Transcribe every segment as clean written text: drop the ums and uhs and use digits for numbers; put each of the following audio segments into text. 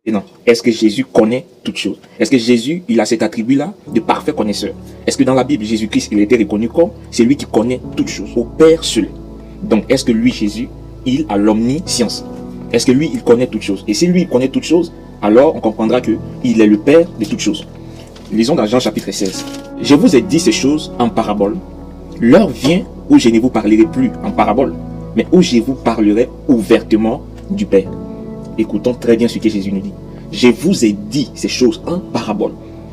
Et non. Est-ce que Jésus connaît toutes choses? Est-ce que Jésus, il a cet attribut-là de parfait connaisseur? Est-ce que dans la Bible, Jésus-Christ, il a été reconnu comme celui qui connaît toutes choses, au Père seul? Donc, est-ce que lui, Jésus, il a l'omniscience? Est-ce que lui, il connaît toutes choses? Et si lui, il connaît toutes choses, alors on comprendra qu'il est le Père de toutes choses. Lisons dans Jean chapitre 16. Je vous ai dit ces choses en parabole. L'heure vient où je ne vous parlerai plus en parabole, mais où je vous parlerai ouvertement du Père. Écoutons très bien ce que Jésus nous dit. Je vous ai dit ces choses en parabole.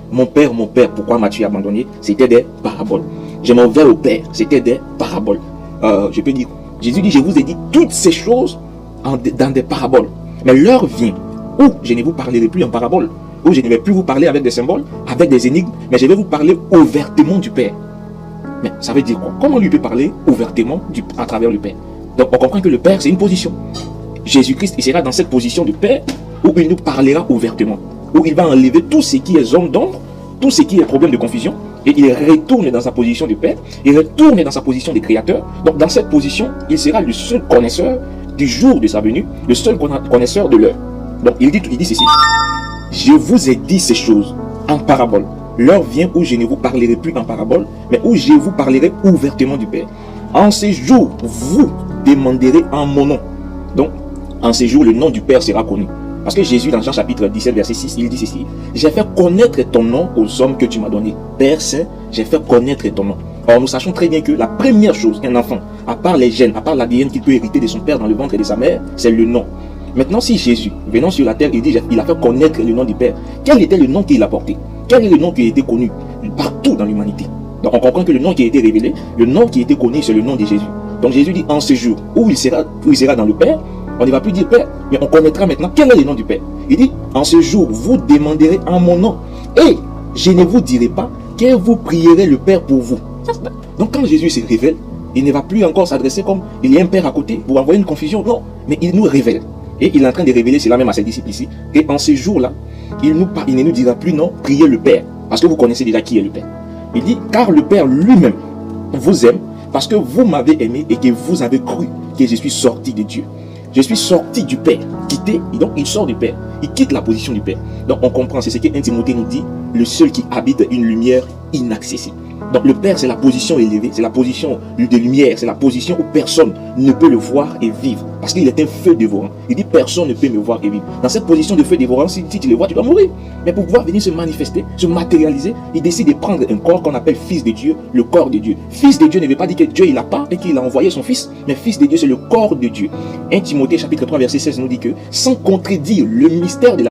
Mon Père, pourquoi m'as-tu abandonné? C'était des paraboles. Je m'en vais au Père, c'était des paraboles. Je peux dire, Jésus dit, je vous ai dit toutes ces choses dans des paraboles. Mais l'heure vient où je ne vous parlerai plus en parabole, où je ne vais plus vous parler avec des symboles, avec des énigmes, mais je vais vous parler ouvertement du Père. Mais ça veut dire quoi? Comment lui peut parler ouvertement à travers le Père? Donc on comprend que le Père, c'est une position. Jésus-Christ, il sera dans cette position de Père où il nous parlera ouvertement, où il va enlever tout ce qui est zone d'ombre, tout ce qui est problème de confusion, et il retourne dans sa position de Père, il retourne dans sa position de Créateur. Donc dans cette position, il sera le seul connaisseur du jour de sa venue, le seul connaisseur de l'heure. Donc il dit ceci, je vous ai dit ces choses en parabole. L'heure vient où je ne vous parlerai plus en parabole, mais où je vous parlerai ouvertement du Père. En ces jours, vous demanderez en mon nom. Donc, en ces jours, le nom du Père sera connu. Parce que Jésus, dans Jean chapitre 17, verset 6, il dit ceci. J'ai fait connaître ton nom aux hommes que tu m'as donné. Père Saint, j'ai fait connaître ton nom. Or, nous sachons très bien que la première chose qu'un enfant, à part les gènes, à part l'ADN qu'il peut hériter de son père dans le ventre et de sa mère, c'est le nom. Maintenant, si Jésus, venant sur la terre, il dit, il a fait connaître le nom du Père, quel était le nom qu'il a porté? Quel est le nom qui a été connu partout dans l'humanité? Donc, on comprend que le nom qui a été révélé, le nom qui a été connu, c'est le nom de Jésus. Donc, Jésus dit, en ce jour où il sera dans le Père, on ne va plus dire Père, mais on connaîtra maintenant quel est le nom du Père. Il dit, en ce jour, vous demanderez en mon nom, et je ne vous dirai pas que vous prierez le Père pour vous. Donc, quand Jésus se révèle, il ne va plus encore s'adresser comme il y a un Père à côté pour envoyer une confusion. Non, mais il nous révèle. Et il est en train de révéler cela même à ses disciples ici. Et en ce jour-là, il ne nous dira plus non, priez le Père. Parce que vous connaissez déjà qui est le Père. Il dit, car le Père lui-même vous aime parce que vous m'avez aimé et que vous avez cru que je suis sorti de Dieu. Je suis sorti du Père, quitté, et donc il sort du Père. Il quitte la position du Père. Donc on comprend, c'est ce que 1 Timothée nous dit, le seul qui habite une lumière inaccessible. Donc le Père, c'est la position élevée, c'est la position de lumière, c'est la position où personne ne peut le voir et vivre. Parce qu'il est un feu dévorant. Il dit personne ne peut me voir et vivre. Dans cette position de feu dévorant, si tu le vois, tu dois mourir. Mais pour pouvoir venir se manifester, se matérialiser, il décide de prendre un corps qu'on appelle fils de Dieu, le corps de Dieu. Fils de Dieu ne veut pas dire que Dieu il n'a pas et qu'il a envoyé son fils, mais fils de Dieu c'est le corps de Dieu. 1 Timothée chapitre 3 verset 16 nous dit que sans contredire le mystère de la